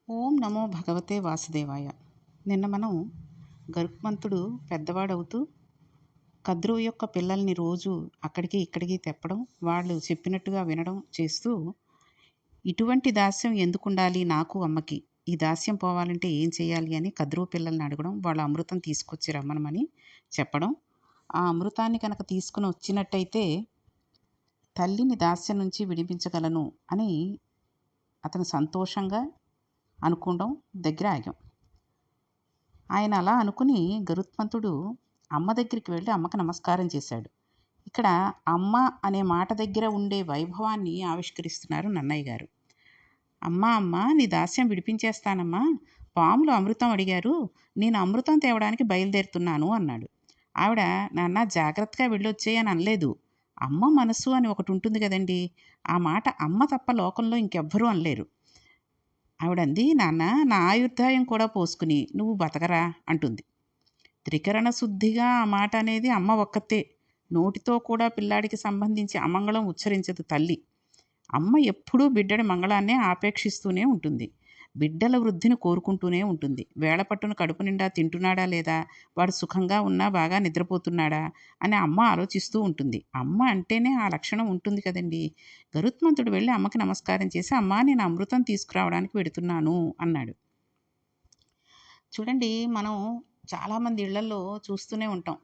ఓం నమో భగవతే వాసుదేవాయ. నిన్న మనం గరుత్మంతుడు పెద్దవాడవుతూ కద్రువు యొక్క పిల్లల్ని రోజు అక్కడికి ఇక్కడికి తెప్పడం, వాళ్ళు చెప్పినట్టుగా వినడం చేస్తూ, ఇటువంటి దాస్యం ఎందుకుండాలి నాకు అమ్మకి, ఈ దాస్యం పోవాలంటే ఏం చేయాలి అని కద్రువు పిల్లల్ని అడగడం, వాళ్ళ అమృతం తీసుకొచ్చి రమ్మనమని చెప్పడం. ఆ అమృతాన్ని కనుక తీసుకుని వచ్చినట్టయితే తల్లిని దాస్యం నుంచి విడిపించగలను అని అతను సంతోషంగా అనుకోవడం దగ్గర ఆగాం. ఆయన అలా అనుకుని గరుత్మంతుడు అమ్మ దగ్గరికి వెళ్ళి అమ్మకి నమస్కారం చేశాడు. ఇక్కడ అమ్మ అనే మాట దగ్గర ఉండే వైభవాన్ని ఆవిష్కరిస్తున్నారు నన్నయ్య గారు. అమ్మా అమ్మ నీ దాస్యం విడిపించేస్తానమ్మా, పాములు అమృతం అడిగారు, నేను అమృతం తేవడానికి బయలుదేరుతున్నాను అన్నాడు. ఆవిడ, నాన్న జాగ్రత్తగా వెళ్ళొచ్చేయి అని అనలేదు. అమ్మ మనసు అని ఒకటి ఉంటుంది కదండి, ఆ మాట అమ్మ తప్ప లోకంలో ఇంకెవ్వరూ అనలేరు. ఆవిడంది, నాన్న నా ఆయుర్దాయం కూడా పోసుకుని నువ్వు బతకరా అంటుంది. త్రికరణ శుద్ధిగా ఆ మాట అనేది అమ్మ ఒక్కతే. నోటితో కూడా పిల్లాడికి సంబంధించి అమంగళం ఉచ్చరించదు తల్లి. అమ్మ ఎప్పుడూ బిడ్డడి మంగళాన్నే ఆపేక్షిస్తూనే ఉంటుంది. బిడ్డల వృద్ధిని కోరుకుంటూనే ఉంటుంది. వేళపట్టున కడుపు నిండా తింటున్నాడా లేదా, వాడు సుఖంగా ఉన్నా బాగా నిద్రపోతున్నాడా అని అమ్మ ఆలోచిస్తూ ఉంటుంది. అమ్మ అంటేనే ఆ లక్షణం ఉంటుంది కదండి. గరుత్మంతుడు వెళ్ళి అమ్మకి నమస్కారం చేసి, అమ్మా నేను అమృతం తీసుకురావడానికి వెడుతున్నాను అన్నాడు. చూడండి, మనం చాలామంది ఇళ్లలో చూస్తూనే ఉంటాం.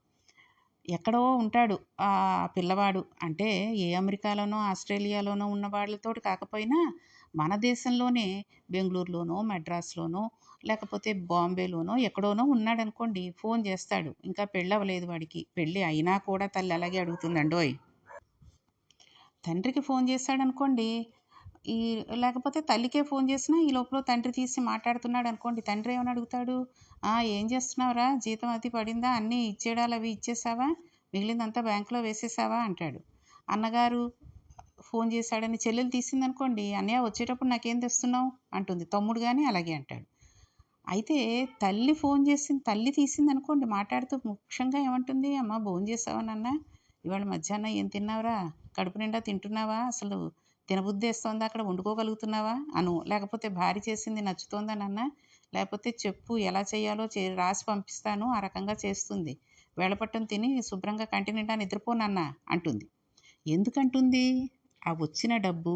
ఎక్కడో ఉంటాడు ఆ పిల్లవాడు. అంటే ఏ అమెరికాలోనో, ఆస్ట్రేలియాలోనో ఉన్న వాళ్ళతోటి కాకపోయినా, మన దేశంలోనే బెంగుళూరులోనో, మద్రాసులోనో, లేకపోతే బాంబేలోనో ఎక్కడోనో ఉన్నాడనుకోండి, ఫోన్ చేస్తాడు. ఇంకా పెళ్ళవ్వలేదు వాడికి. పెళ్ళి అయినా కూడా తల్లి అలాగే అడుగుతుందండోయ్. తండ్రికి ఫోన్ చేశాడనుకోండి, ఈ లేకపోతే తల్లికే ఫోన్ చేసినా ఈ లోపల తండ్రి తీసి మాట్లాడుతున్నాడు అనుకోండి, తండ్రి ఏమని అడుగుతాడు? ఏం చేస్తున్నావురా, జీతం అది పడిందా, అన్నీ ఇచ్చేయడాలు అవి ఇచ్చేసావా, మిగిలిందంతా బ్యాంకులో వేసేసావా అంటాడు. అన్నగారు ఫోన్ చేశాడని చెల్లెలు తీసిందనుకోండి, అన్నయ్య వచ్చేటప్పుడు నాకేం తెస్తున్నావు అంటుంది. తమ్ముడు కానీ అలాగే అంటాడు. అయితే తల్లి తీసిందనుకోండి మాట్లాడుతూ, ముఖ్యంగా ఏమంటుంది? అమ్మ భోంచేసావా నాన్న, ఇవాళ మధ్యాహ్నం ఏం తిన్నావురా, కడుపు నిండా తింటున్నావా, అసలు తినబుద్ధేస్తోందా, అక్కడ వండుకోగలుగుతున్నావా అను. లేకపోతే భార్య చేసింది నచ్చుతోందా నాన్న, లేకపోతే చెప్పు ఎలా చేయాలో రాసి పంపిస్తాను, ఆ రకంగా చేస్తుంది. వేళపట్టం తిని శుభ్రంగా కంటి నిండా నిద్రపో నాన్న అంటుంది. ఎందుకంటుంది? ఆ వచ్చిన డబ్బు,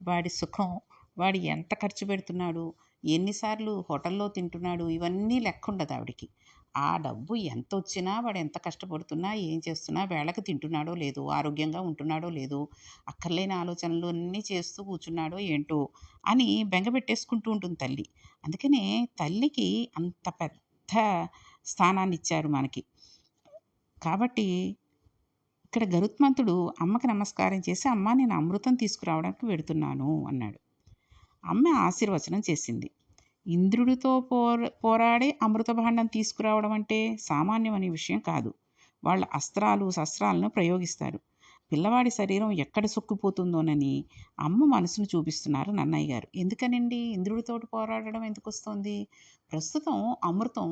వాడి సుఖం, వాడు ఎంత ఖర్చు పెడుతున్నాడు, ఎన్నిసార్లు హోటల్లో తింటున్నాడు, ఇవన్నీ లెక్కుండదు ఆవిడికి. ఆ డబ్బు ఎంతొచ్చినా, వాడు ఎంత కష్టపడుతున్నా, ఏం చేస్తున్నా, వేళకి తింటున్నాడో లేదో, ఆరోగ్యంగా ఉంటున్నాడో లేదో, అక్కర్లేని ఆలోచనలు అన్నీ చేస్తూ కూర్చున్నాడో ఏంటో అని బెంగపెట్టేసుకుంటూ ఉంటుంది తల్లి. అందుకనే తల్లికి అంత పెద్ద స్థానాన్నిచ్చారు మనకి. కాబట్టి ఇక్కడ గరుత్మంతుడు అమ్మకి నమస్కారం చేసి, అమ్మ నేను అమృతం తీసుకురావడానికి వెడుతున్నాను అన్నాడు. అమ్మ ఆశీర్వచనం చేసింది. ఇంద్రుడితో పోరాడి అమృత భాండం తీసుకురావడం అంటే సామాన్యమనే విషయం కాదు. వాళ్ళ అస్త్రాలు శస్త్రాలను ప్రయోగిస్తారు. పిల్లవాడి శరీరం ఎక్కడ సొక్కిపోతుందోనని అమ్మ మనసును చూపిస్తున్నారు నన్నయ్య గారు. ఎందుకనండి ఇంద్రుడితోటి పోరాడడం ఎందుకు వస్తుంది? ప్రస్తుతం అమృతం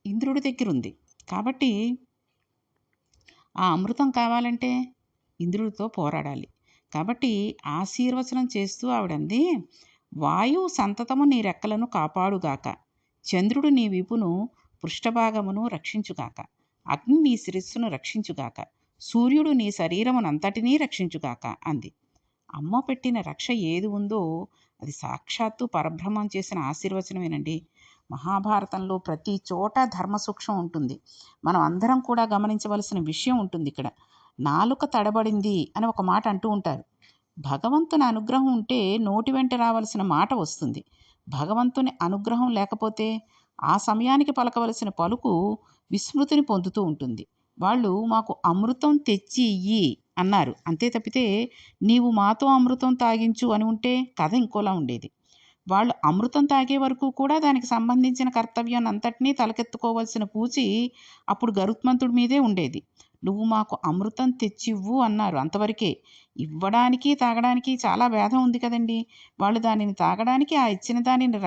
ఇంద్రుడి దగ్గర ఉంది. కాబట్టి ఆ అమృతం కావాలంటే ఇంద్రుడితో పోరాడాలి. కాబట్టి ఆశీర్వచనం చేస్తూ ఆవిడంది, వాయువు సంతతము నీ రెక్కలను కాపాడుగాక, చంద్రుడు నీ వీపును పృష్ఠభాగమును రక్షించుగాక, అగ్ని నీ శిరస్సును రక్షించుగాక, సూర్యుడు నీ శరీరమునంతటినీ రక్షించుగాక అంది. అమ్మ పెట్టిన రక్ష ఏది ఉందో అది సాక్షాత్తు పరబ్రహ్మం చేసిన ఆశీర్వచనమేనండి. మహాభారతంలో ప్రతి చోట ధర్మ సూక్ష్మం ఉంటుంది. మనం అందరం కూడా గమనించవలసిన విషయం ఉంటుంది ఇక్కడ. నాలుక తడబడింది అని ఒక మాట అంటూ ఉంటారు. భగవంతుని అనుగ్రహం ఉంటే నోటి వెంట రావలసిన మాట వస్తుంది. భగవంతుని అనుగ్రహం లేకపోతే ఆ సమయానికి పలకవలసిన పలుకు విస్మృతిని పొందుతూ ఉంటుంది. వాళ్ళు మాకు అమృతం తెచ్చి ఇయ్యి అన్నారు, అంతే తప్పితే నీవు మాతో అమృతం తాగించు అని ఉంటే కథ ఇంకోలా ఉండేది. వాళ్ళు అమృతం తాగే వరకు కూడా దానికి సంబంధించిన కర్తవ్యాన్ని అంతటినీ తలకెత్తుకోవాల్సిన పూచి అప్పుడు గరుత్మంతుడి మీదే ఉండేది. నువ్వు మాకు అమృతం తెచ్చివ్వు అన్నారు, అంతవరకే. ఇవ్వడానికి తాగడానికి చాలా భేదం ఉంది కదండి. వాళ్ళు దానిని తాగడానికి, ఆ ఇచ్చిన దానిని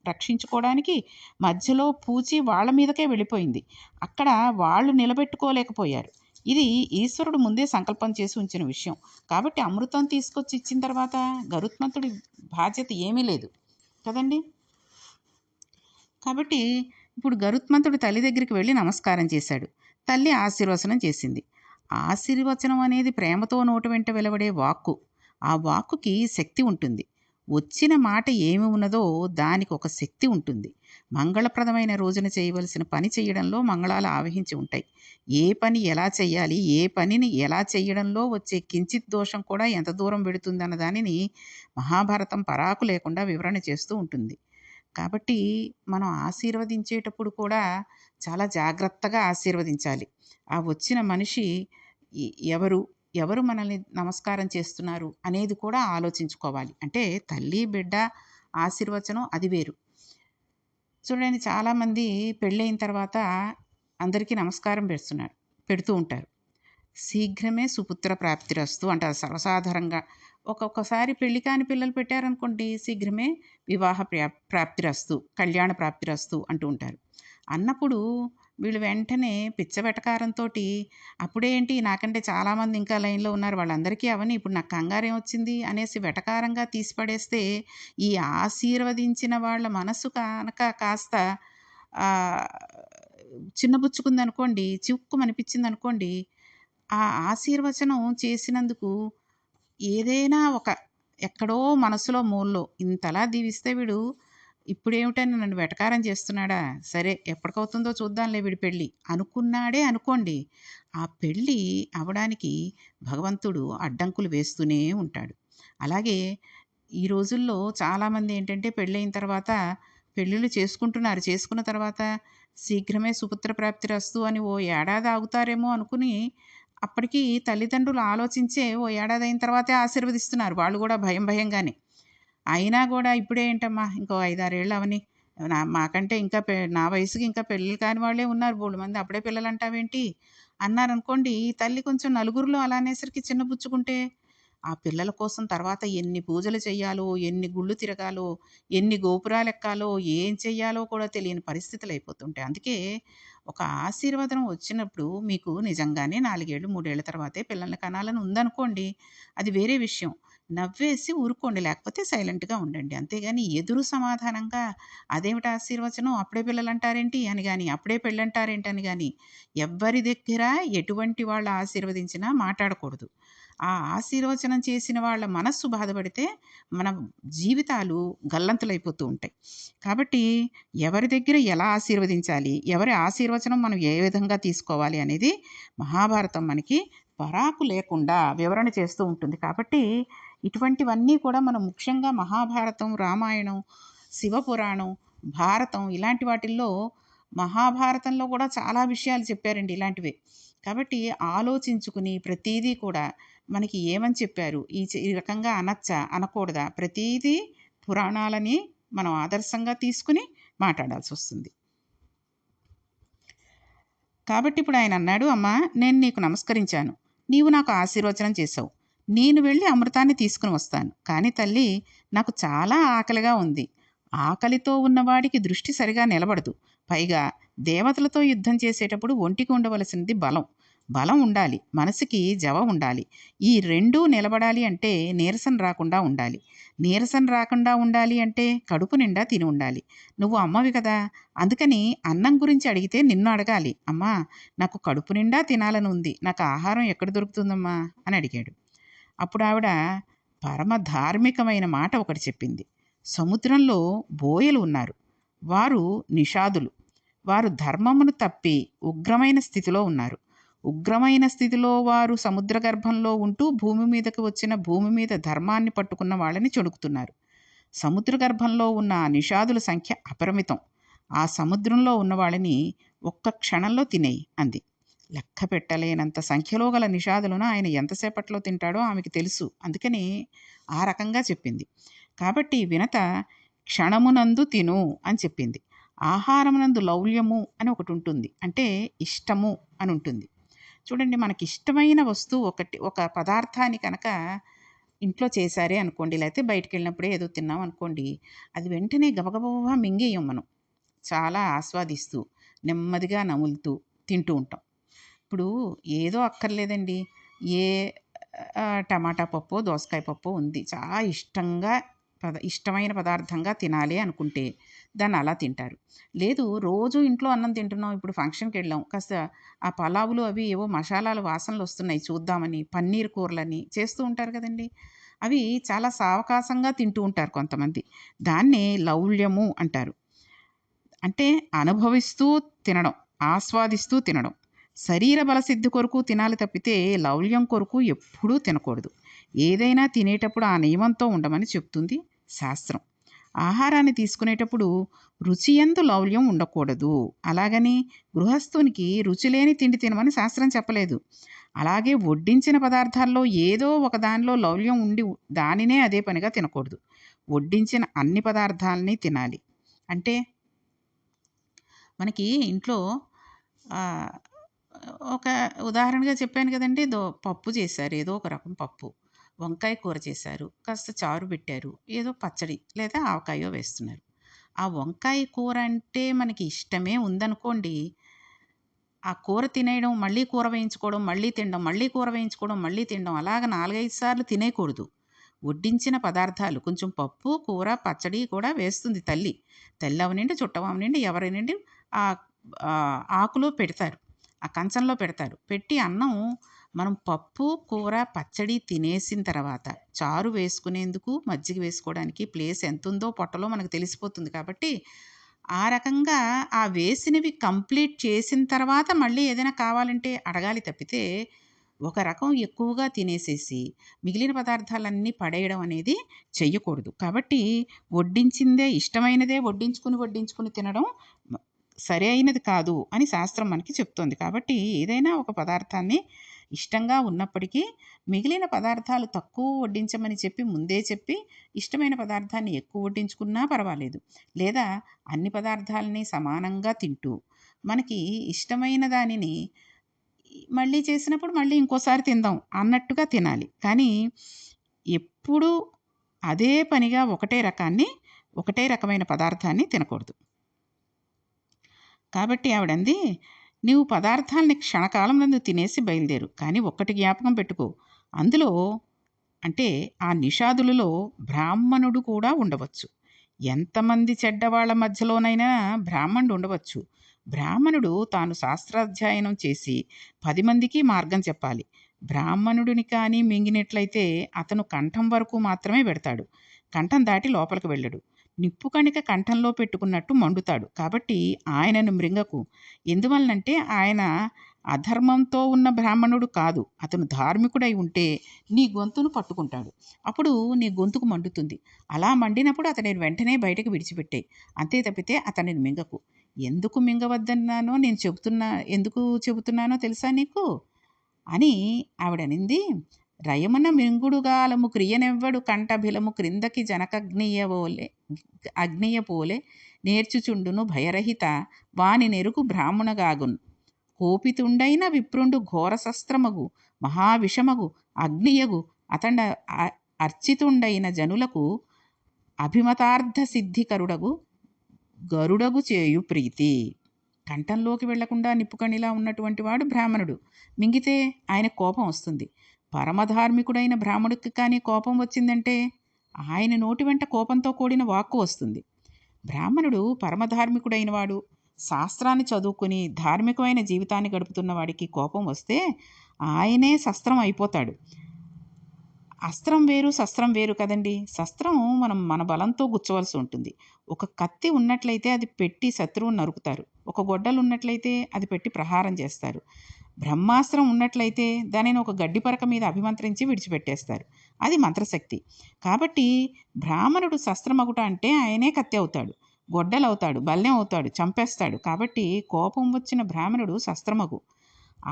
రక్షించుకోవడానికి మధ్యలో పూచి వాళ్ళ మీదకే వెళ్ళిపోయింది. అక్కడ వాళ్ళు నిలబెట్టుకోలేకపోయారు. ఇది ఈశ్వరుడు ముందే సంకల్పం చేసి ఉంచిన విషయం. కాబట్టి అమృతం తీసుకొచ్చి ఇచ్చిన తర్వాత గరుత్మంతుడి బాధ్యత ఏమీ లేదు కదండి. కాబట్టి ఇప్పుడు గరుత్మంతుడు తల్లి దగ్గరికి వెళ్ళి నమస్కారం చేశాడు. తల్లి ఆశీర్వచనం చేసింది. ఆశీర్వచనం అనేది ప్రేమతో నోటి వెంట వెలువడే వాక్కు. ఆ వాక్కుకి శక్తి ఉంటుంది. వచ్చిన మాట ఏమి ఉన్నదో దానికి ఒక శక్తి ఉంటుంది. మంగళప్రదమైన రోజున చేయవలసిన పని చేయడంలో మంగళాలు ఆవహించి ఉంటాయి. ఏ పని ఎలా చేయాలి, ఏ పనిని ఎలా చేయడంలో వచ్చే కించిత్ దోషం కూడా ఎంత దూరం వెడుతుందన్న దానిని మహాభారతం పరాకు లేకుండా వివరణ చేస్తూ ఉంటుంది. కాబట్టి మనం ఆశీర్వదించేటప్పుడు కూడా చాలా జాగ్రత్తగా ఆశీర్వదించాలి. ఆ వచ్చిన మనిషి ఎ ఎవరు? ఎవరు మనల్ని నమస్కారం చేస్తున్నారు అనేది కూడా ఆలోచించుకోవాలి. అంటే తల్లి, బిడ్డ ఆశీర్వచనం అది వేరు. చూడండి, చాలామంది పెళ్ళయిన తర్వాత అందరికీ నమస్కారం పెడుతూ ఉంటారు. శీఘ్రమే సుపుత్ర ప్రాప్తిరస్తు అంటారు సర్వసాధారణంగా. ఒక్కొక్కసారి పెళ్లి కాని పిల్లలు పెట్టారనుకోండి, శీఘ్రమే వివాహ ప్రాప్తిరస్తు, కళ్యాణ ప్రాప్తిరస్తు అంటూ ఉంటారు. అన్నప్పుడు వీళ్ళు వెంటనే పిచ్చ వెటకారంతోటి అప్పుడేంటి నాకంటే చాలామంది ఇంకా లైన్‌లో ఉన్నారు, వాళ్ళందరికీ అవ్వని ఇప్పుడు నాకు కంగారేమొచ్చింది అనేసి వెటకారంగా తీసి పడేస్తే, ఈ ఆశీర్వదించిన వాళ్ళ మనసు కనక కాస్త ఆహ్, చిన్నబుచ్చుకుందనుకోండి, చివుక్కుమనిపించిందనుకోండి, ఆ ఆశీర్వచనం చేసినందుకు ఏదైనా ఒక ఎక్కడో మనసులో మూలలో ఇంతలా దీవిస్తే వీడు ఇప్పుడేమిటని నన్ను వెటకారం చేస్తున్నాడా? సరే ఎప్పటికవుతుందో చూద్దాంలే వీడి పెళ్ళి అనుకున్నాడే అనుకోండి. ఆ పెళ్ళి అవ్వడానికి భగవంతుడు అడ్డంకులు వేస్తూనే ఉంటాడు. అలాగే ఈ రోజుల్లో చాలామంది ఏంటంటే పెళ్ళయిన తర్వాత పెళ్ళిళ్ళు చేసుకుంటున్నారు. చేసుకున్న తర్వాత శీఘ్రమే సుపుత్ర ప్రాప్తిరస్తు అని ఓ ఏడాది ఆగుతారేమో అనుకుని అప్పటికి తల్లిదండ్రులు ఆలోచించే ఓ ఏడాది అయిన తర్వాతే ఆశీర్వదిస్తున్నారు. వాళ్ళు గూడా భయం భయంగానే. అయినా గూడా ఇప్పుడే ఏంటమ్మా ఇంకో 5, 6 ఏళ్ళు అవ్వని. మాకంటే ఇంకా నా వయసుకి ఇంకా పెళ్ళిళ్ళు కాని వాళ్ళే ఉన్నారు బోలెడుమంది. అప్పుడే పిల్లలంటావేంటి? అన్నారనుకోండి, ఈ తల్లి కొంచెం నలుగురిలో అలా అనేసరికి చిన్నబుచ్చుకుంటే, ఆ పిల్లల కోసం తర్వాత ఎన్ని పూజలు చెయ్యాలో, ఎన్ని గుళ్ళు తిరగాలో, ఎన్ని గోపురాలెక్కాలో, ఏం చెయ్యాలో కూడా తెలియని పరిస్థితులయిపోతుంటాయి. అందుకే ఒక ఆశీర్వాదం వచ్చినప్పుడు మీకు నిజంగానే 4 ఏళ్ళు, 3 ఏళ్ల తర్వాతే పిల్లల్ని కనాలని ఉందనుకోండి, అది వేరే విషయం. నవ్వేసి ఊరుకోండి. లేకపోతే సైలెంట్‌గా ఉండండి. అంతేగాని ఎదురు సమాధానంగా అదేమిటి ఆశీర్వచనం అప్పుడే పిల్లలంటారేంటి అని గాని, అప్పుడే పెళ్ళంటారేంటి అని గాని, ఎవ్వరి దగ్గర ఎటువంటి వాళ్ళు ఆశీర్వదించినా మాట్లాడకూడదు. ఆ ఆశీర్వచనం చేసిన వాళ్ళ మనస్సు బాధపడితే మన జీవితాలు గల్లంతులైపోతూ ఉంటాయి. కాబట్టి ఎవరి దగ్గర ఎలా ఆశీర్వదించాలి, ఎవరి ఆశీర్వచనం మనం ఏ విధంగా తీసుకోవాలి అనేది మహాభారతం మనకి పరాకు లేకుండా వివరణ చేస్తూ ఉంటుంది. కాబట్టి ఇటువంటివన్నీ కూడా మనం ముఖ్యంగా మహాభారతం, రామాయణం, శివపురాణం, భారతం ఇలాంటి వాటిల్లో మహాభారతంలో కూడా చాలా విషయాలు చెప్పారండి ఇలాంటివే. కాబట్టి ఆలోచించుకుని ప్రతీదీ కూడా మనకి ఏమని చెప్పారు? ఈ రకంగా అనచ్చా? అనకూడదా? ప్రతీదీ పురాణాలని మనం ఆదర్శంగా తీసుకుని మాట్లాడాల్సొస్తుంది. కాబట్టి ఇప్పుడు ఆయనన్నాడు, "అమ్మా నేను నీకు నమస్కరించాను. నీవు నాకు ఆశీర్వచనం చేశావు. నేను వెళ్ళి అమృతాన్ని తీసుకొని వస్తాను. కానీ తల్లి నాకు చాలా ఆకలిగా ఉంది. ఆకలితో ఉన్నవాడికి దృష్టి సరిగా నిలబడదు. పైగా దేవతలతో యుద్ధం చేసేటప్పుడు ఒంటికి ఉండవలసినది బలం. బలం ఉండాలి. మనసుకి జవ ఉండాలి. ఈ రెండూ నిలబడాలి అంటే నీరసం రాకుండా ఉండాలి. నీరసం రాకుండా ఉండాలి అంటే కడుపు నిండా తిని ఉండాలి. నువ్వు అమ్మవి కదా! అందుకని అన్నం గురించి అడిగితే నిన్ను అడగాలి. అమ్మా నాకు కడుపు నిండా తినాలని ఉంది. నాకు ఆహారం ఎక్కడ దొరుకుతుందమ్మా అని అడిగాడు. అప్పుడు ఆవిడ పరమ ధార్మికమైన మాట ఒకటి చెప్పింది. సముద్రంలో బోయలు ఉన్నారు. వారు నిషాదులు. వారు ధర్మమును తప్పి ఉగ్రమైన స్థితిలో ఉన్నారు. ఉగ్రమైన స్థితిలో వారు సముద్ర గర్భంలో ఉంటూ భూమి మీదకి వచ్చిన భూమి మీద ధర్మాన్ని పట్టుకున్న వాళ్ళని చెడుకుతున్నారు. సముద్ర గర్భంలో ఉన్న ఆ నిషాదుల సంఖ్య అపరిమితం. ఆ సముద్రంలో ఉన్న వాళ్ళని ఒక్క క్షణంలో తినేయి అంది. లెక్క పెట్టలేనంత సంఖ్యలో గల నిషాదులను ఆయన ఎంతసేపట్లో తింటాడో ఆమెకి తెలుసు. అందుకని ఆ రకంగా చెప్పింది. కాబట్టి వినత క్షణమునందు తిను అని చెప్పింది. ఆహారమునందు లౌల్యము అని ఒకటి ఉంటుంది. అంటే ఇష్టము అని ఉంటుంది. చూడండి, మనకిష్టమైన వస్తువు ఒక పదార్థాన్ని కనుక ఇంట్లో చేశారే అనుకోండి, లేకపోతే బయటికెళ్ళినప్పుడే ఏదో తిన్నాం అనుకోండి, అది వెంటనే గబగబా మింగేయం మనం. చాలా ఆస్వాదిస్తూ, నెమ్మదిగా నములుతూ తింటూ ఉంటాం. ఇప్పుడు ఏదో అక్కర్లేదండి. ఏ టమాటా పప్పో, దోసకాయ పప్పో ఉంది. చాలా ఇష్టంగా ఇష్టమైన పదార్థంగా తినాలి అనుకుంటే దాన్ని అలా తింటారు. లేదు రోజు ఇంట్లో అన్నం తింటున్నాం, ఇప్పుడు ఫంక్షన్‌కి వెళ్ళాం, కాస్త ఆ పలావులు అవి ఏవో మషాలాల వాసనలు వస్తున్నాయి చూద్దామని, పన్నీర్ కూరలని చేస్తూ ఉంటారు కదండీ! అవి చాలా సావకాశంగా తింటూ ఉంటారు కొంతమంది. దాన్నే లౌల్యము అంటారు. అంటే అనుభవిస్తూ తినడం, ఆస్వాదిస్తూ తినడం. శరీర బలసిద్ధి కొరకు తినాలి తప్పితే లౌల్యం కొరకు ఎప్పుడూ తినకూడదు. ఏదైనా తినేటప్పుడు ఆ నియమంతో ఉండమని చెప్తుంది శాస్త్రం. ఆహారాన్ని తీసుకునేటప్పుడు రుచియందు లౌల్యం ఉండకూడదు. అలాగని గృహస్థునికి రుచి లేని తిండి తినమని శాస్త్రం చెప్పలేదు. అలాగే వడ్డించిన పదార్థాల్లో ఏదో ఒక దానిలో లౌల్యం ఉండి దానినే అదే పనిగా తినకూడదు. వడ్డించిన అన్ని పదార్థాలని తినాలి. అంటే మనకి ఇంట్లో ఆహ్, ఒక ఉదాహరణగా చెప్పాను కదండీ! పప్పు చేశారు. ఏదో ఒక రకం పప్పు. వంకాయ కూర చేశారు. కాస్త చారు పెట్టారు. ఏదో పచ్చడి లేదా ఆవకాయో వేస్తున్నారు. ఆ వంకాయ కూర అంటే మనకి ఇష్టమే ఉందనుకోండి, ఆ కూర తినేయడం, మళ్ళీ కూర వేయించుకోవడం, మళ్ళీ తినడం, మళ్ళీ కూర వేయించుకోవడం, మళ్ళీ తినడం అలాగ 4, 5 సార్లు తినేయకూడదు. వడ్డించిన పదార్థాలు కొంచెం పప్పు, కూర, పచ్చడి కూడా వేస్తుంది తల్లి. తల్లి అవనండి, చుట్టం అవనండి, ఎవరైనండి ఆహ్, ఆకులో పెడతారు. ఆ కంచంలో పెడతారు. పెట్టి అన్నం మనం పప్పు, కూర, పచ్చడి తినేసిన తర్వాత చారు వేసుకునేందుకు, మజ్జిగ వేసుకోవడానికి ప్లేస్ ఎంతుందో పొట్టలో మనకు తెలిసిపోతుంది కాబట్టి, ఆ రకంగా ఆ వేసినవి కంప్లీట్ చేసిన తర్వాత మళ్ళీ ఏదైనా కావాలంటే అడగాలి తప్పితే, ఒక రకం ఎక్కువగా తినేసేసి మిగిలిన పదార్థాలన్నీ పడేయడం అనేది చెయ్యకూడదు. కాబట్టి వడ్డించిందే ఇష్టమైనదే వడ్డించుకుని తినడం మ సరైనది కాదు అని శాస్త్రం మనకి చెప్తోంది. కాబట్టి ఏదైనా ఒక పదార్థాన్ని ఇష్టంగా ఉన్నప్పటికీ మిగిలిన పదార్థాలు తక్కువ వడ్డించమని చెప్పి ముందే చెప్పి ఇష్టమైన పదార్థాన్ని ఎక్కువ వడ్డించుకున్నా పర్వాలేదు. లేదా అన్ని పదార్థాలని సమానంగా తింటూ మనకి ఇష్టమైన దానిని మళ్ళీ చేసినప్పుడు మళ్ళీ ఇంకోసారి తిందాం అన్నట్టుగా తినాలి. కానీ ఎప్పుడూ అదే పనిగా ఒకటే రకమైన పదార్థాన్ని తినకూడదు. కాబట్టి ఆవిడంది, "నీవు పదార్థాల్ని క్షణకాలమునందు తినేసి బయలుదేరు. కానీ ఒక్కటి జ్ఞాపకం పెట్టుకో. అందులో అంటే ఆ నిషాదులలో బ్రాహ్మణుడు కూడా ఉండవచ్చు. ఎంతమంది చెడ్డవాళ్ళ మధ్యలోనైనా బ్రాహ్మణుడు ఉండవచ్చు. బ్రాహ్మణుడు తాను శాస్త్రాధ్యయనం చేసి 10 మందికి మార్గం చెప్పాలి. బ్రాహ్మణుడిని కానీ మింగినట్లయితే అతను కంఠం వరకు మాత్రమే వెడతాడు. కంఠం దాటి లోపలికి వెళ్ళడు. నిప్పు కణిక కంఠంలో పెట్టుకున్నట్టు మండుతాడు. కాబట్టి ఆయనను మృంగకు. ఎందువలనంటే ఆయన అధర్మంతో ఉన్న బ్రాహ్మణుడు కాదు. అతను ధార్మికుడై ఉంటే నీ గొంతును పట్టుకుంటాడు. అప్పుడు నీ గొంతుకు మండుతుంది. అలా మండినప్పుడు అతనిని వెంటనే బయటకు విడిచిపెట్టేయి. అంతే తప్పితే అతనిని మింగకు. ఎందుకు మింగవద్దన్నానో ఎందుకు చెబుతున్నానో తెలుసా నీకు? అని ఆవిడనింది. రయమున మింగుడుగాలము క్రియనెవ్వడు కంఠబిలము క్రిందకి అగ్నియపోలె నేర్చుచుండును భయరహిత వాని నెరుగు బ్రాహ్మణగాగున్. కోపితుండైన విప్రుండు ఘోరశస్త్రమగు మహావిషమగు అగ్నియగు అతండ అర్చితుండైన జనులకు అభిమతార్థ సిద్ధికరుడగు గరుడగు చేయు ప్రీతి. కంఠంలోకి వెళ్లకుండా నిప్పుకణిలా ఉన్నటువంటి వాడు బ్రాహ్మణుడు. మింగితే ఆయన కోపం వస్తుంది. పరమధార్మికుడైన బ్రాహ్మణుడికి కానీ కోపం వచ్చిందంటే ఆయన నోటి వెంట కోపంతో కూడిన వాక్కు వస్తుంది. బ్రాహ్మణుడు పరమధార్మికుడైన వాడు, శాస్త్రాన్ని చదువుకుని ధార్మికమైన జీవితాన్ని గడుపుతున్న వాడికి కోపం వస్తే ఆయనే శస్త్రం అయిపోతాడు. అస్త్రం వేరు, శస్త్రం వేరు కదండీ! శస్త్రం మనం మన బలంతో గుచ్చవలసి ఉంటుంది. ఒక కత్తి ఉన్నట్లయితే అది పెట్టి శత్రువుని నరుకుతారు. ఒక గొడ్డలి ఉన్నట్లయితే అది పెట్టి ప్రహారం చేస్తారు. బ్రహ్మాస్త్రం ఉన్నట్లయితే దానిని ఒక గడ్డి పరక మీద అభిమంత్రించి విడిచిపెట్టేస్తారు. అది మంత్రశక్తి. కాబట్టి బ్రాహ్మణుడు శస్త్రమగుట అంటే ఆయనే కత్తి అవుతాడు. గొడ్డలవుతాడు, బల్లెం అవుతాడు, చంపేస్తాడు. కాబట్టి కోపం వచ్చిన బ్రాహ్మణుడు శస్త్రమగు.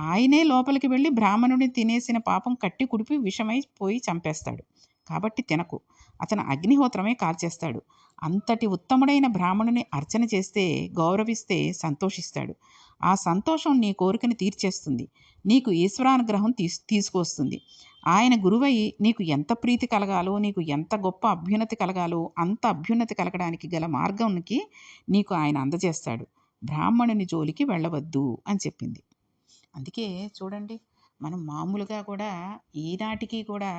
ఆయనే లోపలికి వెళ్ళి బ్రాహ్మణుడిని తినేసిన పాపం కట్టి కుడిపి విషమై పోయి చంపేస్తాడు. కాబట్టి తినకు. అతను అగ్నిహోత్రమే కాల్చేస్తాడు. అంతటి ఉత్తముడైన బ్రాహ్మణుని అర్చన చేస్తే, గౌరవిస్తే సంతోషిస్తాడు. ఆ సంతోషం నీ కోరికని తీర్చేస్తుంది. నీకు ఈశ్వరానుగ్రహం తీసుకొస్తుంది. ఆయన గురువై నీకు ఎంత ప్రీతి కలగాలో, నీకు ఎంత గొప్ప అభ్యున్నతి కలగాలో అంత అభ్యున్నతి కలగడానికి గల మార్గానికి నీకు ఆయన అందజేస్తాడు. బ్రాహ్మణుని జోలికి వెళ్ళవద్దు అని చెప్పింది. అందుకే చూడండి, మనం మామూలుగా కూడా ఈనాటికి కూడా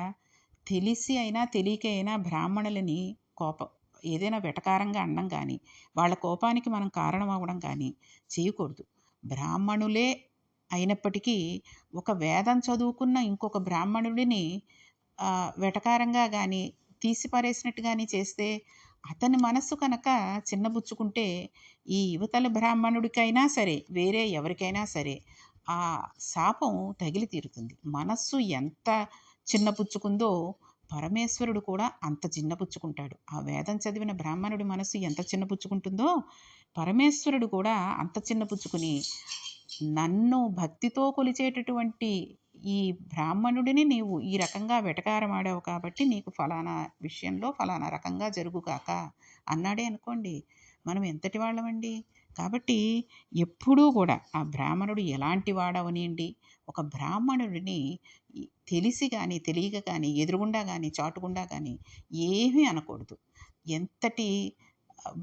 తెలిసి అయినా తెలియక అయినా బ్రాహ్మణులని కోపం ఏదైనా వెటకారంగా అనడం కానీ, వాళ్ళ కోపానికి మనం కారణం అవ్వడం కానీ చేయకూడదు. బ్రాహ్మణులే అయినప్పటికీ ఒక వేదం చదువుకున్న ఇంకొక బ్రాహ్మణుడిని వెటకారంగా గానీ, తీసి పారేసినట్టు గానీ చేస్తే, అతని మనస్సు కనుక చిన్నబుచ్చుకుంటే, ఈ యువతల బ్రాహ్మణుడికైనా సరే, వేరే ఎవరికైనా సరే, ఆ శాపం తగిలి తీరుతుంది. మనస్సు ఎంత చిన్నపుచ్చుకుందో, పరమేశ్వరుడు కూడా అంత చిన్నపుచ్చుకుంటాడు. ఆ వేదం చదివిన బ్రాహ్మణుడి మనస్సు ఎంత చిన్నపుచ్చుకుంటుందో, పరమేశ్వరుడు కూడా అంత చిన్నపుచ్చుకుని, నన్ను భక్తితో కొలిచేటటువంటి ఈ బ్రాహ్మణుడిని నీవు ఈ రకంగా వెటకారమాడావు కాబట్టి నీకు ఫలానా విషయంలో ఫలానా రకంగా జరుగుగాక అన్నాడే అనుకోండి, మనం ఎంతటి వాళ్ళమండి. కాబట్టి ఎప్పుడూ కూడా ఆ బ్రాహ్మణుడు ఎలాంటి వాడవనియండి, ఒక బ్రాహ్మణుడిని తెలిసి కానీ తెలియక కానీ ఎదురుగుండా కానీ చాటుగుండా కానీ ఏమీ అనకూడదు. ఎంతటి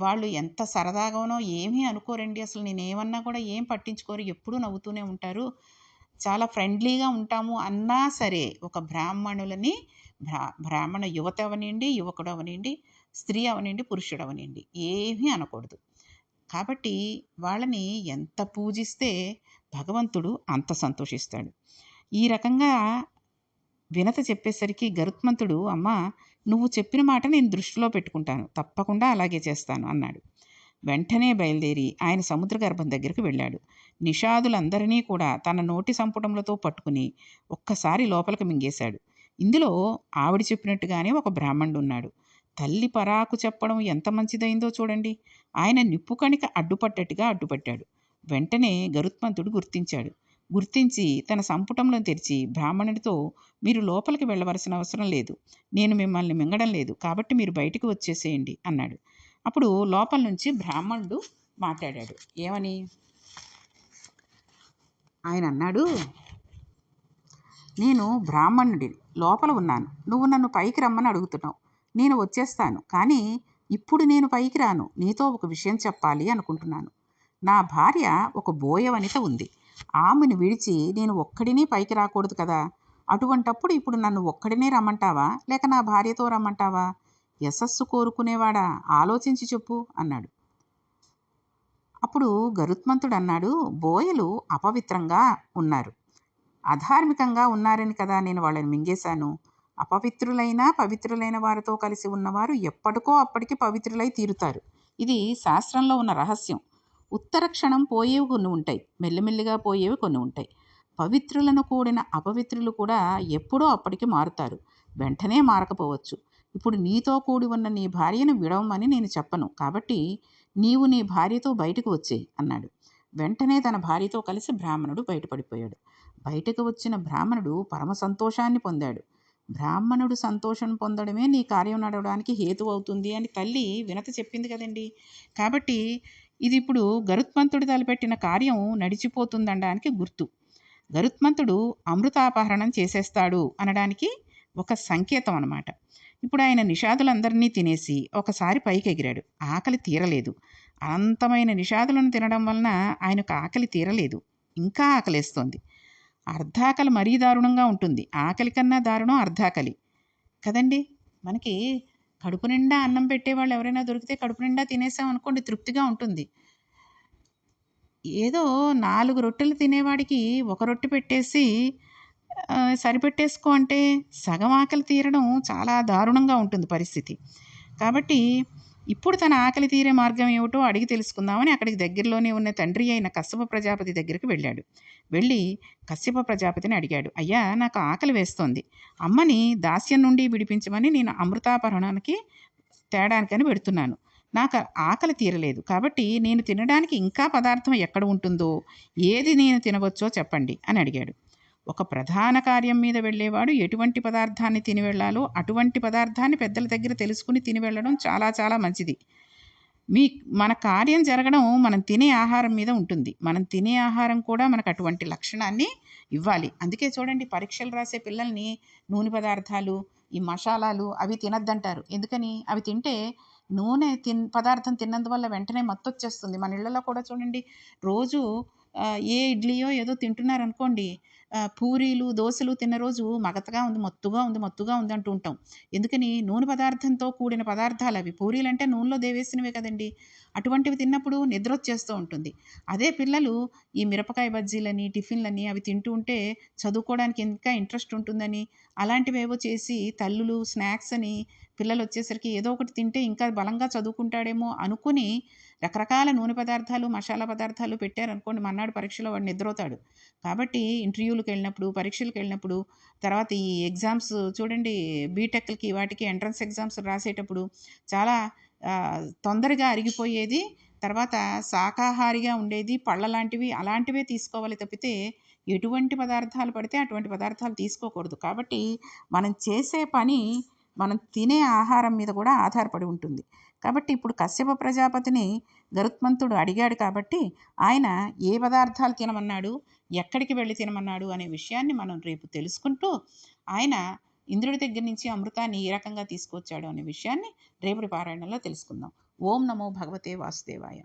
వాళ్ళు ఎంత సరదాగానో ఏమీ అనుకోరండి. అసలు నేనేమన్నా కూడా ఏం పట్టించుకోరు. ఎప్పుడూ నవ్వుతూనే ఉంటారు. చాలా ఫ్రెండ్లీగా ఉంటాము అన్నా సరే, ఒక బ్రాహ్మణులని బ్రాహ్మణ యువత అవనియండి, యువకుడు అవనియండి, స్త్రీ అవనియండి, పురుషుడు అవనియండి ఏమీ అనకూడదు. కాబట్టి వాళ్ళని ఎంత పూజిస్తే భగవంతుడు అంత సంతోషిస్తాడు. ఈ రకంగా వినత చెప్పేసరికి గరుత్మంతుడు, అమ్మా నువ్వు చెప్పిన మాట నేను దృష్టిలో పెట్టుకుంటాను, తప్పకుండా అలాగే చేస్తాను అన్నాడు. వెంటనే బయలుదేరి ఆయన సముద్ర గర్భం దగ్గరికి వెళ్ళాడు. నిషాదులందరినీ కూడా తన నోటి సంపుటములతో పట్టుకుని ఒక్కసారి లోపలికి మింగేశాడు. ఇందులో ఆవిడ చెప్పినట్టుగానే ఒక బ్రాహ్మణుడు ఉన్నాడు. తల్లి పరాకు చెప్పడం ఎంత మంచిదైందో చూడండి. ఆయన నిప్పు కణిక అడ్డుపట్టట్టుగా అడ్డుపట్టాడు. వెంటనే గరుత్మంతుడు గుర్తించి తన సంపుటంలో తెరిచి బ్రాహ్మణుడితో, మీరు లోపలికి వెళ్ళవలసిన అవసరం లేదు, నేను మిమ్మల్ని మింగడం లేదు, కాబట్టి మీరు బయటికి వచ్చేసేయండి అన్నాడు. అప్పుడు లోపల నుంచి బ్రాహ్మణుడు మాట్లాడాడు. ఏమని? ఆయన అన్నాడు, నేను బ్రాహ్మణుడిని, లోపల ఉన్నాను. నువ్వు నన్ను పైకి రమ్మని అడుగుతున్నావు. నేను వచ్చేస్తాను, కానీ ఇప్పుడు నేను పైకి రాను. నీతో ఒక విషయం చెప్పాలి అనుకుంటున్నాను. నా భార్య ఒక బోయవనిత ఉంది. ఆమెను విడిచి నేను ఒక్కడిని పైకి రాకూడదు కదా. అటువంటప్పుడు ఇప్పుడు నన్ను ఒక్కడినే రమ్మంటావా, లేక నా భార్యతో రమ్మంటావా? యశస్సు కోరుకునేవాడా, ఆలోచించి చెప్పు అన్నాడు. అప్పుడు గరుత్మంతుడు అన్నాడు, బోయలు అపవిత్రంగా ఉన్నారు, అధార్మికంగా ఉన్నారని కదా నేను వాళ్ళని మింగేశాను. అపవిత్రులైన పవిత్రులైన వారితో కలిసి ఉన్నవారు ఎప్పటికో అప్పటికి పవిత్రులై తీరుతారు. ఇది శాస్త్రంలో ఉన్న రహస్యం. ఉత్తర క్షణం పోయేవి కొన్ని ఉంటాయి, మెల్లిమెల్లిగా పోయేవి కొన్ని ఉంటాయి. పవిత్రులను కూడిన అపవిత్రులు కూడా ఎప్పుడో అప్పటికి మారుతారు, వెంటనే మారకపోవచ్చు. ఇప్పుడు నీతో కూడి ఉన్న నీ భార్యను విడవమని నేను చెప్పను, కాబట్టి నీవు నీ భార్యతో బయటకు వచ్చేయి అన్నాడు. వెంటనే తన భార్యతో కలిసి బ్రాహ్మణుడు బయటపడిపోయాడు. బయటకు వచ్చిన బ్రాహ్మణుడు పరమ సంతోషాన్ని పొందాడు. బ్రాహ్మణుడు సంతోషం పొందడమే నీ కార్యం నడవడానికి హేతు అవుతుంది అని తల్లి వినత చెప్పింది కదండి. కాబట్టి ఇది ఇప్పుడు గరుత్మంతుడు తలపెట్టిన కార్యం నడిచిపోతుందనడానికి గుర్తు. గరుత్మంతుడు అమృతాపహరణం చేసేస్తాడు అనడానికి ఒక సంకేతం అన్నమాట. ఇప్పుడు ఆయన నిషాదులందరినీ తినేసి ఒకసారి పైకి ఎగిరాడు. ఆకలి తీరలేదు. అనంతమైన నిషాదులను తినడం వలన ఆయనకు ఆకలి తీరలేదు, ఇంకా ఆకలేస్తోంది. అర్ధాకలి మరీ దారుణంగా ఉంటుంది. ఆకలి కన్నా దారుణం అర్ధాకలి కదండి. మనకి కడుపు నిండా అన్నం పెట్టేవాళ్ళు ఎవరైనా దొరికితే కడుపు నిండా తినేసాం అనుకోండి, తృప్తిగా ఉంటుంది. ఏదో 4 రొట్టెలు తినేవాడికి ఒక రొట్టె పెట్టేసి సరిపెట్టేసుకో అంటే సగం ఆకలి తీరడం చాలా దారుణంగా ఉంటుంది పరిస్థితి. కాబట్టి ఇప్పుడు తన ఆకలి తీరే మార్గం ఏమిటో అడిగి తెలుసుకుందామని అక్కడికి దగ్గరలోనే ఉన్న తండ్రి అయిన కశ్యప ప్రజాపతి దగ్గరికి వెళ్ళాడు. వెళ్ళి కశ్యప ప్రజాపతిని అడిగాడు, అయ్యా నాకు ఆకలి వేస్తోంది, అమ్మని దాస్యం నుండి విడిపించమని నేను అమృతాపహరణానికి తేడానికని పెడుతున్నాను. నాకు ఆకలి తీరలేదు, కాబట్టి నేను తినడానికి ఇంకా పదార్థం ఎక్కడ ఉంటుందో, ఏది నేను తినవచ్చో చెప్పండి అని అడిగాడు. ఒక ప్రధాన కార్యం మీద వెళ్ళేవాడు ఎటువంటి పదార్థాన్ని తిని వెళ్ళాలో అటువంటి పదార్థాన్ని పెద్దల దగ్గర తెలుసుకుని తిని వెళ్ళడం చాలా చాలా మంచిది. మన కార్యం జరగడం మనం తినే ఆహారం మీద ఉంటుంది. మనం తినే ఆహారం కూడా మనకు అటువంటి లక్షణాన్ని ఇవ్వాలి. అందుకే చూడండి, పరీక్షలు రాసే పిల్లల్ని నూనె పదార్థాలు, ఈ మసాలాలు అవి తినద్దంటారు. ఎందుకని? అవి తింటే నూనె పదార్థం తిన్నందువల్ల వెంటనే మత్తొచ్చేస్తుంది. మన ఇళ్లలో కూడా చూడండి, రోజు ఏ ఇడ్లీయో ఏదో తింటున్నారనుకోండి, పూరీలు, దోసలు తిన్న రోజు మగతగా ఉంది, మత్తుగా ఉంది, మత్తుగా ఉంది అంటూ ఉంటాం. ఎందుకని? నూనె పదార్థంతో కూడిన పదార్థాలవి. పూరీలంటే నూనెలో దేవేసినవే కదండీ! అటువంటివి తిన్నప్పుడు నిద్రొచ్చేస్తూ ఉంటుంది. అదే పిల్లలు ఈ మిరపకాయ బజ్జీలని, టిఫిన్‌లని అవి తింటూ ఉంటే చదువుకోవడానికి ఇంకా ఇంట్రెస్ట్ ఉంటుందని, అలాంటివేవో చేసి తల్లులు స్నాక్స్ అని పిల్లలొచ్చేసరికి ఏదో ఒకటి తింటే ఇంకా బలంగా చదువుకుంటాడేమో అనుకుని రకరకాల నూనె పదార్థాలు, మసాలా పదార్థాలు పెట్టారనుకోండి మర్నాడు పరీక్షలో వాడు నిద్రపోతాడు. కాబట్టి ఇంటర్వ్యూలకెళ్ళినప్పుడు, పరీక్షలకెళ్ళినప్పుడు, తర్వాత ఈ ఎగ్జామ్స్ చూడండి బీటెక్‌లకి వాటికి ఎంట్రన్స్ ఎగ్జామ్స్ రాసేటప్పుడు చాలా తొందరగా అరిగిపోయేది. తర్వాత శాకాహారిగా ఉండేది. పళ్ళ లాంటివి అలాంటివే తీసుకోవాలి తప్పితే ఎటువంటి పదార్థాలు పడితే అటువంటి పదార్థాలు తీసుకోకూడదు. కాబట్టి మనం చేసే పని మనం తినే ఆహారం మీద కూడా ఆధారపడి ఉంటుంది. కాబట్టి ఇప్పుడు కశ్యప ప్రజాపతిని గరుత్మంతుడు అడిగాడు కాబట్టి ఆయన ఏ పదార్థాలు తినమన్నాడు, ఎక్కడికి వెళ్ళి తినమన్నాడు అనే విషయాన్ని మనం రేపు తెలుసుకుంటూ ఆయన ఇంద్రుడి దగ్గర నుంచి అమృతాన్ని ఏ రకంగా తీసుకొచ్చాడు అనే విషయాన్ని రేపటి పారాయణంలో తెలుసుకుందాం. ఓం నమో భగవతే వాసుదేవాయ.